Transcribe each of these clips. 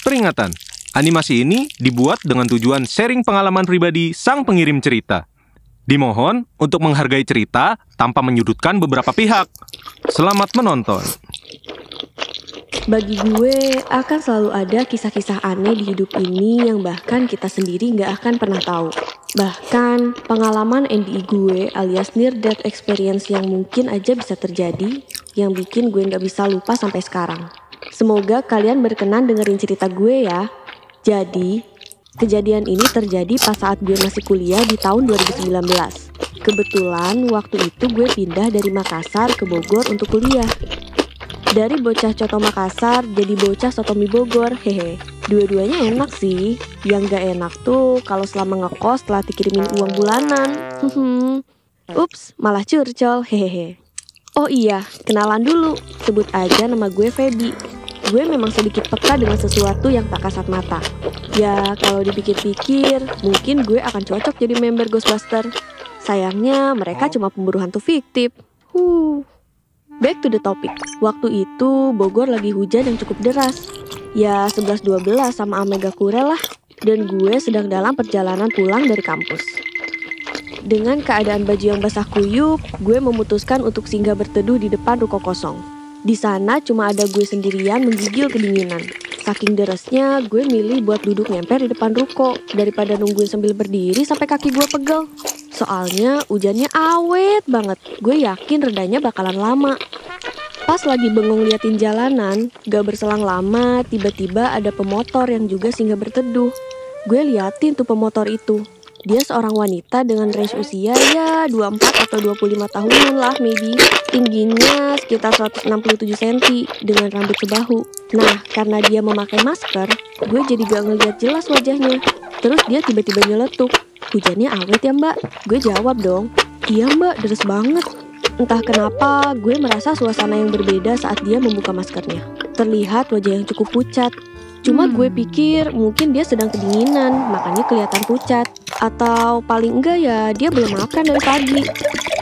Peringatan, animasi ini dibuat dengan tujuan sharing pengalaman pribadi sang pengirim cerita. Dimohon untuk menghargai cerita tanpa menyudutkan beberapa pihak. Selamat menonton. Bagi gue, akan selalu ada kisah-kisah aneh di hidup ini yang bahkan kita sendiri nggak akan pernah tahu. Bahkan, pengalaman NDE gue alias Near Death Experience yang mungkin aja bisa terjadi, yang bikin gue nggak bisa lupa sampai sekarang. Semoga kalian berkenan dengerin cerita gue ya. Jadi, kejadian ini terjadi pas saat gue masih kuliah di tahun 2019. Kebetulan, waktu itu gue pindah dari Makassar ke Bogor untuk kuliah. Dari bocah coto Makassar jadi bocah sotomi Bogor, hehe. Dua-duanya enak sih. Yang gak enak tuh kalau selama ngekos telah dikirimin uang bulanan. Ups, malah curcol, hehehe. Oh iya, kenalan dulu. Sebut aja nama gue Feby. Gue memang sedikit peka dengan sesuatu yang tak kasat mata. Ya, kalau dipikir-pikir, mungkin gue akan cocok jadi member Ghostbuster. Sayangnya, mereka cuma pemburu hantu fiktif. Back to the topic. Waktu itu Bogor lagi hujan yang cukup deras. Ya 11-12 sama Amega Kurel lah. Dan gue sedang dalam perjalanan pulang dari kampus. Dengan keadaan baju yang basah kuyup, gue memutuskan untuk singgah berteduh di depan ruko kosong. Di sana cuma ada gue sendirian menggigil kedinginan. Saking derasnya, gue milih buat duduk ngemper di depan ruko daripada nungguin sambil berdiri sampai kaki gue pegel. Soalnya hujannya awet banget. Gue yakin redanya bakalan lama. Pas lagi bengong liatin jalanan, gak berselang lama tiba-tiba ada pemotor yang juga singgah berteduh. Gue liatin tuh pemotor itu. Dia seorang wanita dengan range usia ya 24 atau 25 tahunan lah maybe. Tingginya sekitar 167 cm dengan rambut sebahu. Nah, karena dia memakai masker, gue jadi gak ngeliat jelas wajahnya. Terus dia tiba-tiba nyeletuk. Hujannya awet ya mbak? Gue jawab dong. Iya mbak, deres banget. Entah kenapa, gue merasa suasana yang berbeda saat dia membuka maskernya. Terlihat wajah yang cukup pucat. Cuma gue pikir mungkin dia sedang kedinginan, makanya kelihatan pucat. Atau paling enggak ya dia belum makan dari pagi.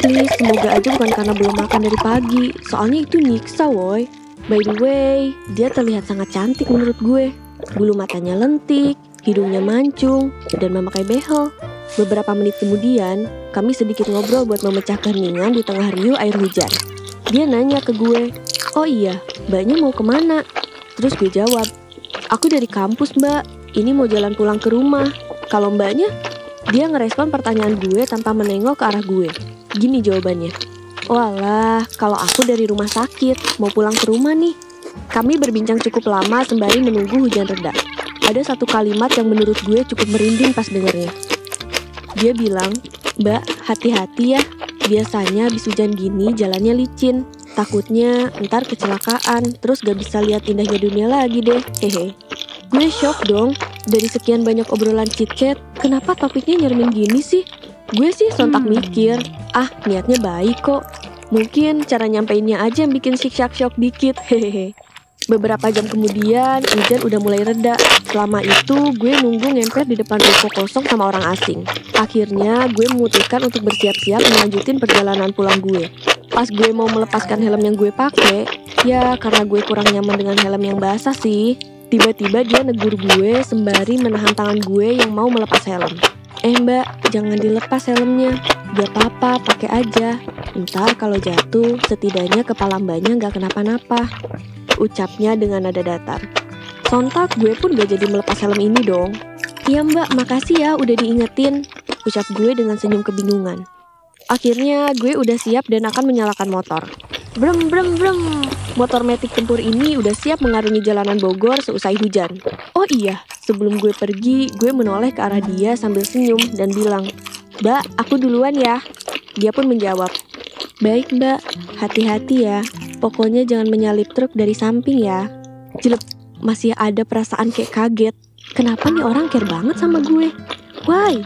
Please, semoga aja bukan karena belum makan dari pagi. Soalnya itu nyiksa woy. By the way, dia terlihat sangat cantik menurut gue. Bulu matanya lentik, hidungnya mancung, dan memakai behel. Beberapa menit kemudian, kami sedikit ngobrol buat memecah keheningan di tengah riuh air hujan. Dia nanya ke gue, oh iya, mbaknya mau kemana? Terus gue jawab, aku dari kampus mbak, ini mau jalan pulang ke rumah. Kalau mbaknya? Dia ngerespon pertanyaan gue tanpa menengok ke arah gue. Gini jawabannya, walah, kalau aku dari rumah sakit, mau pulang ke rumah nih. Kami berbincang cukup lama sembari menunggu hujan reda. Ada satu kalimat yang menurut gue cukup merinding pas dengernya. Dia bilang, mbak, hati-hati ya. Biasanya habis hujan gini jalannya licin. Takutnya ntar kecelakaan, terus gak bisa lihat indahnya dunia lagi deh. Hehe. Gue shock dong. Dari sekian banyak obrolan chit-chat, kenapa topiknya nyermin gini sih? Gue sih sontak mikir, niatnya baik kok. Mungkin cara nyampeinnya aja yang bikin shock dikit. Hehehe. Beberapa jam kemudian, hujan udah mulai reda. Selama itu, gue nunggu ngemper di depan ruko kosong sama orang asing. Akhirnya, gue memutuskan untuk bersiap-siap melanjutin perjalanan pulang gue. Pas gue mau melepaskan helm yang gue pakai, ya karena gue kurang nyaman dengan helm yang basah sih. Tiba-tiba dia negur gue sembari menahan tangan gue yang mau melepas helm. Mbak, jangan dilepas helmnya. Gak apa-apa, pakai aja. Ntar kalau jatuh, setidaknya kepala mbaknya gak kenapa-napa. Ucapnya dengan nada datar. Sontak gue pun gak jadi melepas helm ini dong. Iya mbak, makasih ya udah diingetin. Ucap gue dengan senyum kebingungan. Akhirnya gue udah siap dan akan menyalakan motor. Brem brem brem. Motor metik tempur ini udah siap mengarungi jalanan Bogor seusai hujan. Oh iya, sebelum gue pergi, gue menoleh ke arah dia sambil senyum dan bilang, "Mbak, aku duluan ya." Dia pun menjawab, "Baik mbak, hati-hati ya. Pokoknya jangan menyalip truk dari samping ya." Jelek, masih ada perasaan kayak kaget. Kenapa nih orang care banget sama gue? Why?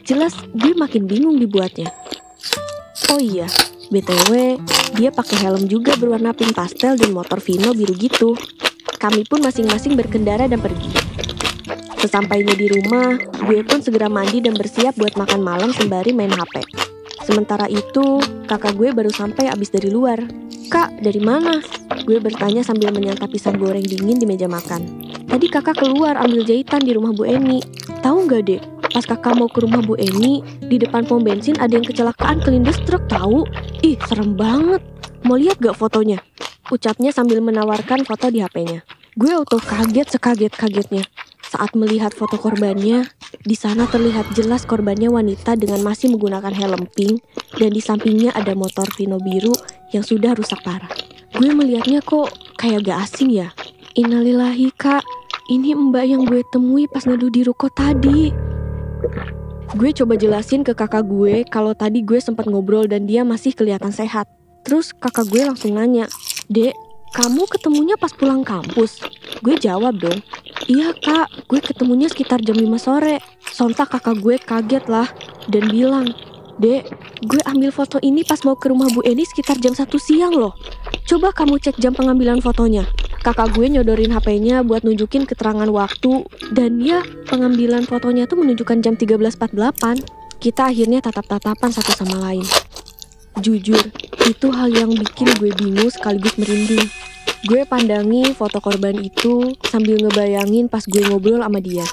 Jelas gue makin bingung dibuatnya. Oh iya, BTW, dia pakai helm juga berwarna pink pastel dan motor Vino biru gitu. Kami pun masing-masing berkendara dan pergi. Sesampainya di rumah, gue pun segera mandi dan bersiap buat makan malam sembari main HP. Sementara itu, kakak gue baru sampai abis dari luar. "Kak, dari mana?" Gue bertanya sambil menyantap pisang goreng dingin di meja makan. tadi kakak keluar ambil jahitan di rumah Bu Eni. Tahu nggak dek, pas kakak mau ke rumah Bu Eni, di depan pom bensin ada yang kecelakaan kelindes truk tahu. Ih, serem banget. Mau lihat gak fotonya? Ucapnya sambil menawarkan foto di HP-nya. Gue auto kaget sekaget-kagetnya. Saat melihat foto korbannya, di sana terlihat jelas korbannya wanita dengan masih menggunakan helm pink, dan di sampingnya ada motor Vino biru yang sudah rusak parah. Gue melihatnya kok kayak gak asing ya. Innalillahi kak, ini mbak yang gue temui pas neduh di ruko tadi. Gue coba jelasin ke kakak gue kalau tadi gue sempat ngobrol dan dia masih kelihatan sehat. Terus kakak gue langsung nanya, "Dek, kamu ketemunya pas pulang kampus?" Gue jawab dong, "Iya kak, gue ketemunya sekitar jam 5 sore. Sontak kakak gue kaget lah dan bilang, "Dek, gue ambil foto ini pas mau ke rumah Bu Eni sekitar jam 1 siang loh. Coba kamu cek jam pengambilan fotonya." Kakak gue nyodorin HP-nya buat nunjukin keterangan waktu, dan ya pengambilan fotonya tuh menunjukkan jam 13.48. Kita akhirnya tatap-tatapan satu sama lain. Jujur, itu hal yang bikin gue bingung sekaligus merinding. Gue pandangi foto korban itu sambil ngebayangin pas gue ngobrol sama dia.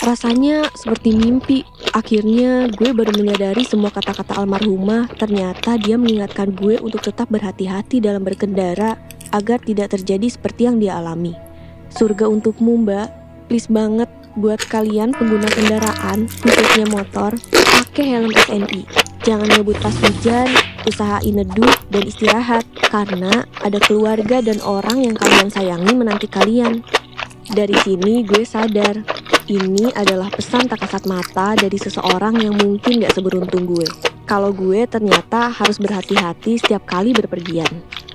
Rasanya seperti mimpi. Akhirnya gue baru menyadari semua kata-kata almarhumah. Ternyata dia mengingatkan gue untuk tetap berhati-hati dalam berkendara agar tidak terjadi seperti yang dia alami. Surga untukmu mbak, please banget buat kalian pengguna kendaraan, khususnya motor, pakai helm SNI. Jangan ngebut pas hujan, usahain neduh dan istirahat, karena ada keluarga dan orang yang kalian sayangi menanti kalian. Dari sini gue sadar, ini adalah pesan tak kasat mata dari seseorang yang mungkin gak seberuntung gue. Kalau gue ternyata harus berhati-hati setiap kali berpergian.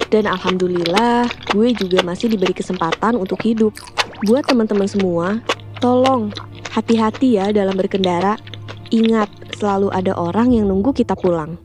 Dan alhamdulillah, gue juga masih diberi kesempatan untuk hidup. Buat teman-teman semua, tolong hati-hati ya dalam berkendara. Ingat, selalu ada orang yang nunggu kita pulang.